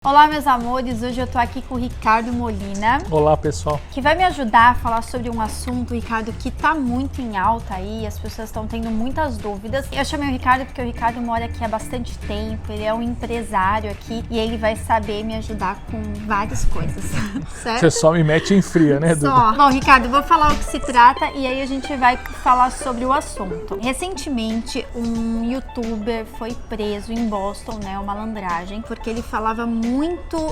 Olá, meus amores, hoje eu tô aqui com o Ricardo Molina. Olá, pessoal. Que vai me ajudar a falar sobre um assunto, Ricardo, que tá muito em alta aí, as pessoas estão tendo muitas dúvidas. Eu chamei o Ricardo porque o Ricardo mora aqui há bastante tempo, ele é um empresário aqui e ele vai saber me ajudar com várias coisas, certo? Você só me mete em fria, né, Duda? Só. Bom, Ricardo, eu vou falar o que se trata e aí a gente vai falar sobre o assunto. Recentemente, um youtuber foi preso em Boston, né, uma malandragem, porque ele falava muito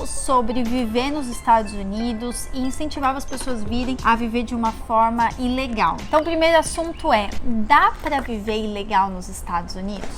sobre viver nos Estados Unidos e incentivava as pessoas a virem a viver de uma forma ilegal. Então, o primeiro assunto é: dá para viver ilegal nos Estados Unidos?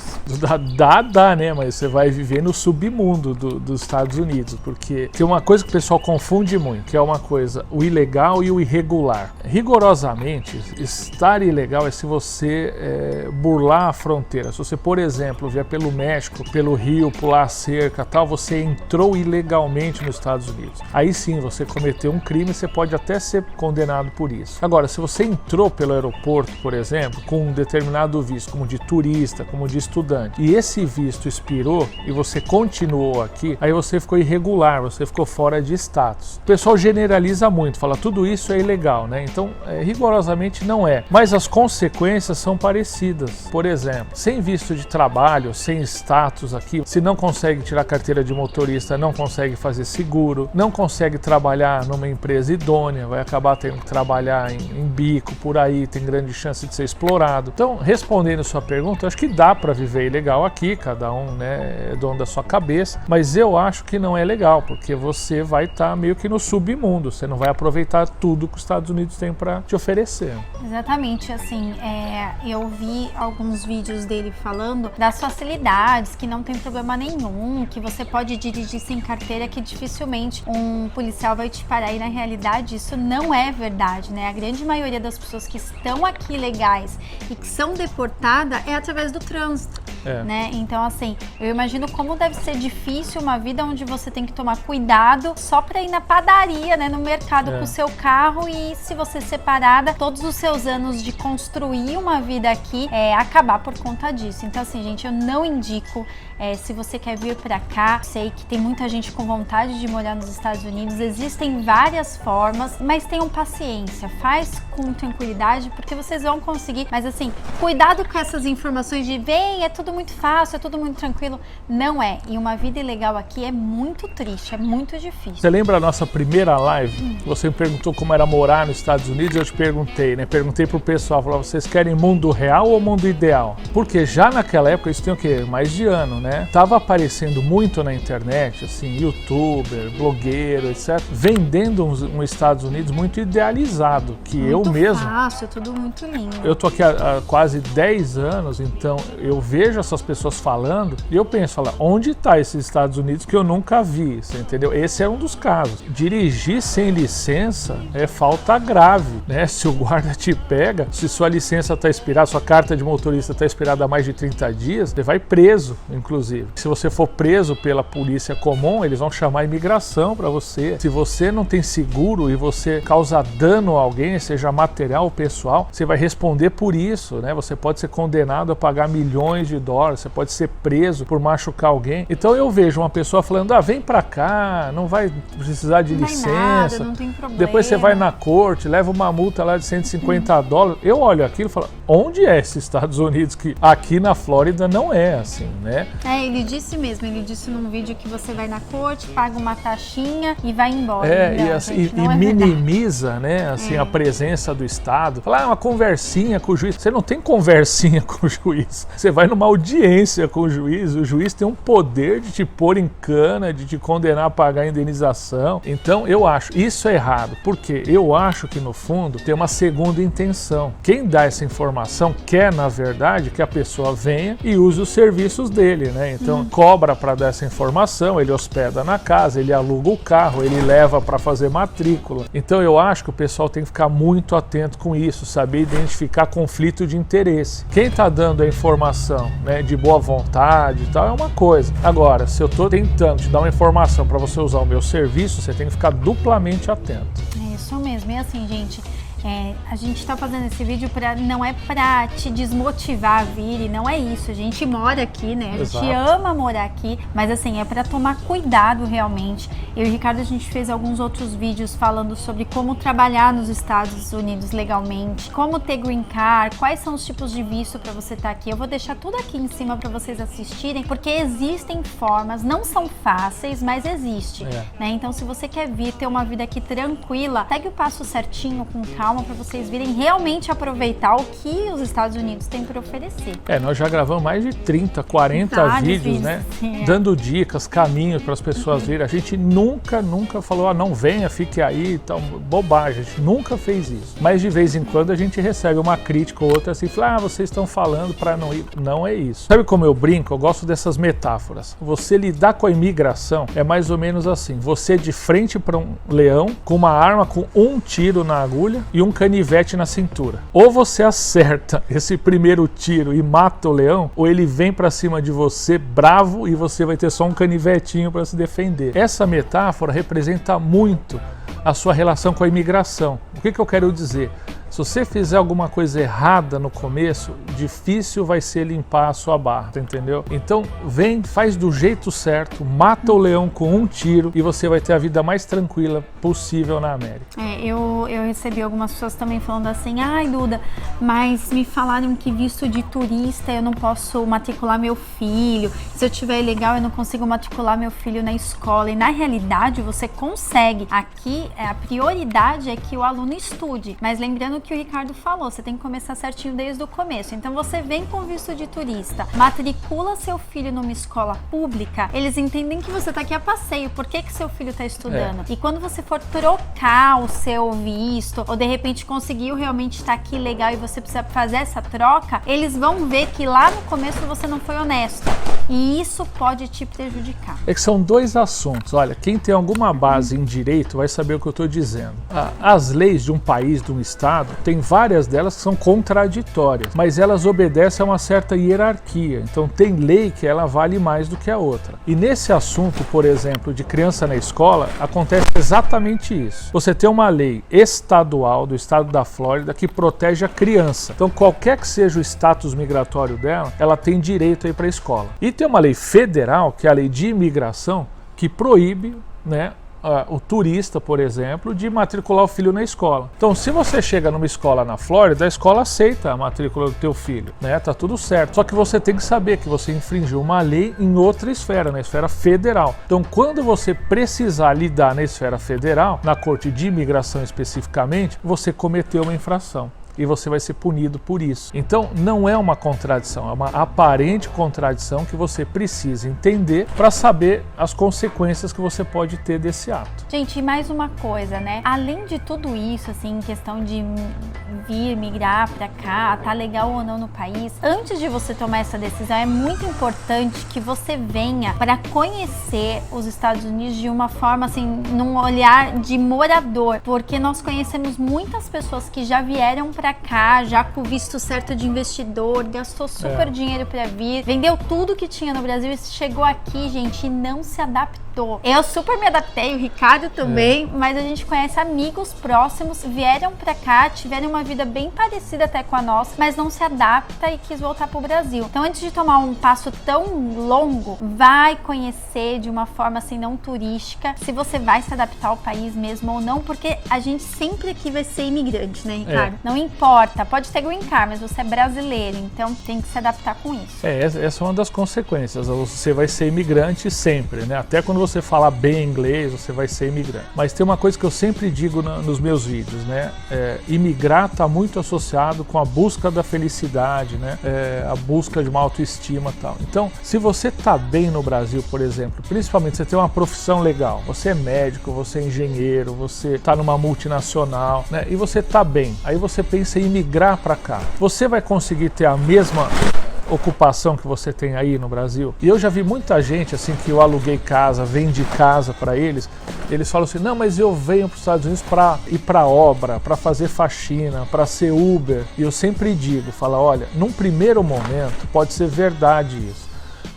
Dá, né? Mas você vai viver no submundo dos Estados Unidos, porque tem uma coisa que o pessoal confunde muito, que é uma coisa, o ilegal e o irregular. Rigorosamente, estar ilegal é se você burlar a fronteira. Se você, por exemplo, vier pelo México, pelo Rio, pular a cerca, tal, você entrou ilegalmente nos Estados Unidos. Aí sim, você cometeu um crime, você pode até ser condenado por isso. Agora, se você entrou pelo aeroporto, por exemplo, com um determinado visto, como de turista, como de estudante, e esse visto expirou e você continuou aqui, aí você ficou irregular, você ficou fora de status. O pessoal generaliza muito, fala tudo isso é ilegal, né? Então, rigorosamente não é. Mas as consequências são parecidas. Por exemplo, sem visto de trabalho, sem status aqui, se não consegue tirar carteira de motorista, não consegue fazer seguro, não consegue trabalhar numa empresa idônea, vai acabar tendo que trabalhar em bico por aí, tem grande chance de ser explorado. Então, respondendo a sua pergunta, eu acho que dá para viver ilegal aqui, cada um, né, é dono da sua cabeça, mas eu acho que não é legal, porque você vai estar meio que no submundo, você não vai aproveitar tudo que os Estados Unidos têm para te oferecer. Exatamente, assim, eu vi alguns vídeos dele falando das facilidades, que não tem problema nenhum, que você pode dirigir sem carteira, que dificilmente um policial vai te parar, e na realidade isso não é verdade, né? A grande maioria das pessoas que estão aqui legais e que são deportadas é através do trânsito, né? Então, assim, eu imagino como deve ser difícil uma vida onde você tem que tomar cuidado só para ir na padaria, né, no mercado com o seu carro, e se você ser parada, todos os seus anos de construir uma vida aqui acabar por conta disso. Então, assim, gente, eu não indico. Se você quer vir para cá, sei que tem muita gente com vontade de morar nos Estados Unidos, existem várias formas, mas tenham paciência, faz com tranquilidade, porque vocês vão conseguir. Mas assim, cuidado com essas informações de vem, é tudo muito fácil, é tudo muito tranquilo. Não é. E uma vida ilegal aqui é muito triste, é muito difícil. Você lembra a nossa primeira live? Você me perguntou como era morar nos Estados Unidos, eu te perguntei, né? Perguntei pro pessoal, falava, vocês querem mundo real ou mundo ideal? Porque já naquela época, isso tem o quê? Mais de ano, né? Tava aparecendo muito na internet, assim, youtuber, blogueiro, etc., vendendo um Estados Unidos muito idealizado, que muito eu mesmo... Muito fácil, tudo muito lindo. Eu tô aqui há quase 10 anos, então eu vejo essas pessoas falando e eu penso, onde tá esses Estados Unidos que eu nunca vi, você entendeu? Esse é um dos casos. Dirigir sem licença é falta grave, né? Se o guarda te pega, se sua licença tá expirada, sua carta de motorista tá expirada há mais de 30 dias, você vai preso, inclusive. Se você for preso pela polícia comum, eles vão chamar a imigração para você. Se você não tem seguro e você causa dano a alguém, seja material ou pessoal, você vai responder por isso, né? Você pode ser condenado a pagar milhões de dólares, você pode ser preso por machucar alguém. Então eu vejo uma pessoa falando, vem para cá, não vai precisar de licença, nada, não tem problema. Depois você vai na corte, leva uma multa lá de 150 dólares. Eu olho aquilo e falo, onde é esses Estados Unidos que aqui na Flórida não é assim, né? Ele disse mesmo, ele disse num vídeo que você vai na corte, paga uma taxinha e vai embora. E minimiza, né, assim, a presença do Estado. Fala, uma conversinha com o juiz. Você não tem conversinha com o juiz. Você vai numa audiência com o juiz tem um poder de te pôr em cana, de te condenar a pagar a indenização. Então, eu acho, isso é errado, porque eu acho que, no fundo, tem uma segunda intenção. Quem dá essa informação quer, na verdade, que a pessoa venha e use os serviços dele, né? Então, cobra para dar essa informação, ele hospeda na casa, ele aluga o carro, ele leva para fazer matrícula. Então, eu acho que o pessoal tem que ficar muito atento com isso, saber identificar conflito de interesse. Quem está dando a informação, né, de boa vontade e tal, é uma coisa. Agora, se eu estou tentando te dar uma informação para você usar o meu serviço, você tem que ficar duplamente atento. É isso mesmo. E assim, gente, A gente tá fazendo esse vídeo não é pra te desmotivar a vir, e não é isso. A gente mora aqui, né? A gente ama morar aqui, mas assim, é pra tomar cuidado realmente. Eu e o Ricardo, a gente fez alguns outros vídeos falando sobre como trabalhar nos Estados Unidos legalmente, como ter green card, quais são os tipos de visto pra você estar aqui. Eu vou deixar tudo aqui em cima pra vocês assistirem, porque existem formas, não são fáceis, mas existe, né? Então, se você quer vir ter uma vida aqui tranquila, segue o passo certinho, com calma, pra vocês virem realmente aproveitar o que os Estados Unidos têm por oferecer. Nós já gravamos mais de 30, 40 vídeos, né? Dando dicas, caminhos para as pessoas virem. A gente nunca falou, não venha, fique aí, então, bobagem. A gente nunca fez isso. Mas de vez em quando a gente recebe uma crítica ou outra assim, fala, vocês estão falando para não ir. Não é isso. Sabe como eu brinco? Eu gosto dessas metáforas. Você lidar com a imigração é mais ou menos assim, você de frente para um leão com uma arma com um tiro na agulha e um canivete na cintura. Ou você acerta esse primeiro tiro e mata o leão, ou ele vem para cima de você bravo e você vai ter só um canivetinho para se defender. Essa metáfora representa muito a sua relação com a imigração. O que eu quero dizer? Se você fizer alguma coisa errada no começo, difícil vai ser limpar a sua barra, entendeu? Então vem, faz do jeito certo, mata o leão com um tiro e você vai ter a vida mais tranquila possível na América. Eu recebi algumas pessoas também falando assim, ai Duda, mas me falaram que visto de turista eu não posso matricular meu filho, se eu tiver ilegal eu não consigo matricular meu filho na escola, e na realidade você consegue. Aqui a prioridade é que o aluno estude, mas lembrando que o Ricardo falou, você tem que começar certinho desde o começo. Então você vem com visto de turista, matricula seu filho numa escola pública, eles entendem que você tá aqui a passeio, por que seu filho tá estudando? E quando você for trocar o seu visto, ou de repente conseguiu realmente estar aqui legal e você precisa fazer essa troca, eles vão ver que lá no começo você não foi honesto. E isso pode te prejudicar. É que são dois assuntos. Olha, quem tem alguma base em direito vai saber o que eu estou dizendo. As leis de um país, de um estado, tem várias delas que são contraditórias, mas elas obedecem a uma certa hierarquia. Então tem lei que ela vale mais do que a outra. E nesse assunto, por exemplo, de criança na escola, acontece exatamente isso. Você tem uma lei estadual do estado da Flórida que protege a criança. Então qualquer que seja o status migratório dela, ela tem direito a ir para a escola. E tem uma lei federal, que é a lei de imigração, que proíbe, né, o turista, por exemplo, de matricular o filho na escola. Então, se você chega numa escola na Flórida, a escola aceita a matrícula do teu filho, né? Tá tudo certo. Só que você tem que saber que você infringiu uma lei em outra esfera, na esfera federal. Então, quando você precisar lidar na esfera federal, na Corte de Imigração especificamente, você cometeu uma infração. E você vai ser punido por isso. Então, não é uma contradição, é uma aparente contradição que você precisa entender para saber as consequências que você pode ter desse ato. Gente, e mais uma coisa, né? Além de tudo isso, assim, em questão de vir, migrar para cá, tá legal ou não no país, antes de você tomar essa decisão, é muito importante que você venha para conhecer os Estados Unidos de uma forma, assim, num olhar de morador, porque nós conhecemos muitas pessoas que já vieram para cá, já com o visto certo de investidor, gastou super dinheiro para vir, vendeu tudo que tinha no Brasil e chegou aqui, gente, e não se adaptou. Eu super me adaptei, o Ricardo também, mas a gente conhece amigos próximos, vieram para cá, tiveram uma vida bem parecida até com a nossa, mas não se adapta e quis voltar pro Brasil. Então, antes de tomar um passo tão longo, vai conhecer de uma forma assim não turística, se você vai se adaptar ao país mesmo ou não, porque a gente sempre aqui vai ser imigrante, né, Ricardo? Não importa, pode ter green card, mas você é brasileiro, então tem que se adaptar com isso. Essa é uma das consequências, você vai ser imigrante sempre, né? Até quando você falar bem inglês, você vai ser imigrante. Mas tem uma coisa que eu sempre digo nos meus vídeos, né? Imigrar está muito associado com a busca da felicidade, né? A busca de uma autoestima e tal. Então, se você está bem no Brasil, por exemplo, principalmente você tem uma profissão legal, você é médico, você é engenheiro, você está numa multinacional, né? E você está bem, aí você pensa em migrar para cá. Você vai conseguir ter a mesma ocupação que você tem aí no Brasil? E eu já vi muita gente assim que eu aluguei casa, vendi casa para eles falam assim, não, mas eu venho para os Estados Unidos para ir para obra, para fazer faxina, para ser Uber. E eu sempre digo, olha, num primeiro momento pode ser verdade isso,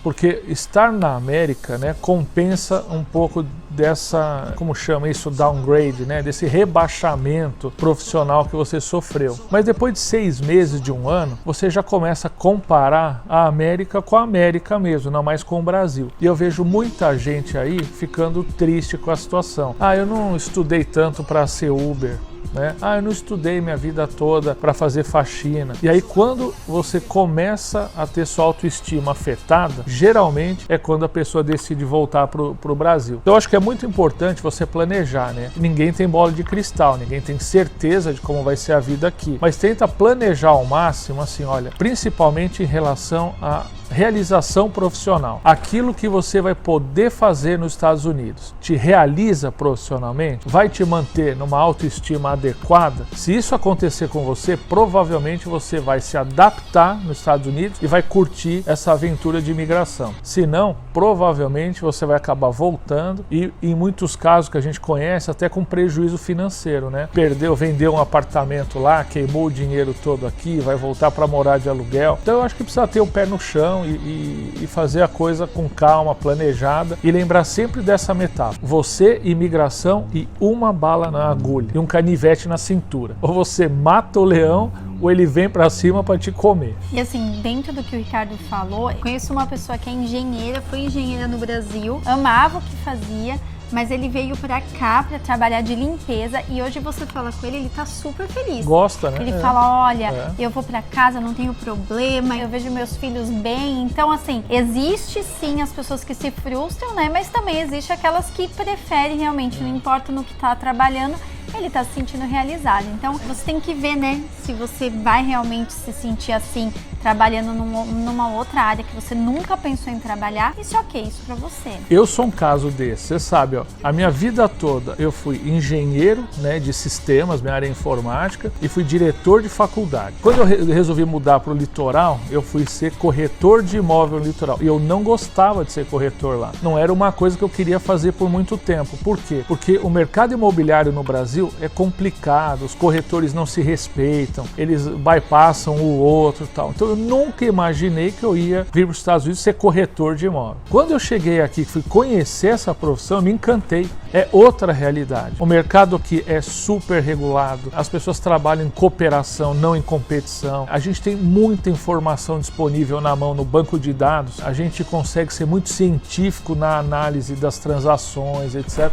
porque estar na América, né, compensa um pouco dessa, como chama isso, downgrade, né, desse rebaixamento profissional que você sofreu. Mas depois de 6 meses, de 1 ano, você já começa a comparar a América com a América mesmo, não mais com o Brasil. E eu vejo muita gente aí ficando triste com a situação. Ah, eu não estudei tanto para ser Uber. Né? Ah, eu não estudei minha vida toda para fazer faxina. E aí quando você começa a ter sua autoestima afetada, geralmente é quando a pessoa decide voltar pro Brasil. Então eu acho que é muito importante você planejar, né? Ninguém tem bola de cristal, ninguém tem certeza de como vai ser a vida aqui. Mas tenta planejar ao máximo, assim, olha, principalmente em relação a realização profissional. Aquilo que você vai poder fazer nos Estados Unidos te realiza profissionalmente? Vai te manter numa autoestima adequada? Se isso acontecer com você, provavelmente você vai se adaptar nos Estados Unidos e vai curtir essa aventura de imigração. Se não, provavelmente você vai acabar voltando e, em muitos casos que a gente conhece, até com prejuízo financeiro, né? Vendeu um apartamento lá, queimou o dinheiro todo aqui, vai voltar para morar de aluguel. Então eu acho que precisa ter o pé no chão e fazer a coisa com calma, planejada, e lembrar sempre dessa metáfora: você, imigração e uma bala na agulha e um canivete na cintura. Ou você mata o leão ou ele vem pra cima pra te comer. E assim, dentro do que o Ricardo falou, eu conheço uma pessoa que é engenheira, foi engenheira no Brasil, amava o que fazia, mas ele veio pra cá pra trabalhar de limpeza e hoje você fala com ele, ele tá super feliz. Gosta, né? Ele fala, olha, eu vou pra casa, não tenho problema, eu vejo meus filhos bem. Então, assim, existe sim as pessoas que se frustram, né? Mas também existe aquelas que preferem realmente, não importa no que tá trabalhando, ele tá se sentindo realizado. Então, você tem que ver, né, se você vai realmente se sentir assim, trabalhando numa outra área que você nunca pensou em trabalhar, isso é ok, isso pra você. Eu sou um caso desse, você sabe, ó, a minha vida toda eu fui engenheiro, né, de sistemas, minha área é informática, e fui diretor de faculdade. Quando eu resolvi mudar pro litoral, eu fui ser corretor de imóvel no litoral, e eu não gostava de ser corretor lá. Não era uma coisa que eu queria fazer por muito tempo. Por quê? Porque o mercado imobiliário no Brasil é complicado, os corretores não se respeitam, eles bypassam o outro e tal. Então eu nunca imaginei que eu ia vir para os Estados Unidos ser corretor de imóvel. Quando eu cheguei aqui, fui conhecer essa profissão, eu me encantei. É outra realidade. O mercado aqui é super regulado, as pessoas trabalham em cooperação, não em competição. A gente tem muita informação disponível na mão no banco de dados, a gente consegue ser muito científico na análise das transações, etc.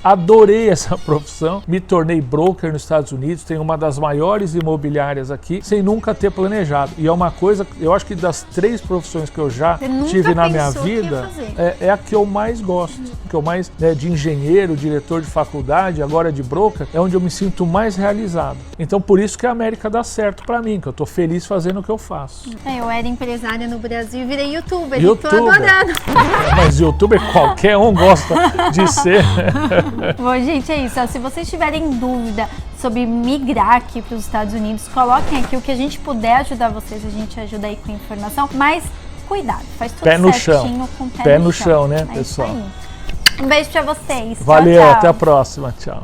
Adorei essa profissão, me tornei broker nos Estados Unidos, tenho uma das maiores imobiliárias aqui, sem nunca ter planejado. E é uma coisa, eu acho que das 3 profissões que eu já tive na minha vida, é a que eu mais gosto. Que eu mais, né, de engenheiro, diretor de faculdade, agora de broker, é onde eu me sinto mais realizado. Então por isso que a América dá certo pra mim, que eu tô feliz fazendo o que eu faço. Eu era empresária no Brasil e virei youtuber. Tô adorando. Mas youtuber qualquer um gosta de ser. Bom, gente, é isso. Se vocês tiverem dúvida sobre migrar aqui para os Estados Unidos, coloquem aqui o que a gente puder ajudar vocês, a gente ajuda aí com informação, mas cuidado, faz tudo pé no certinho chão. Com pé no chão, né, é pessoal? Um beijo para vocês. Valeu, tchau, tchau. até a próxima, tchau.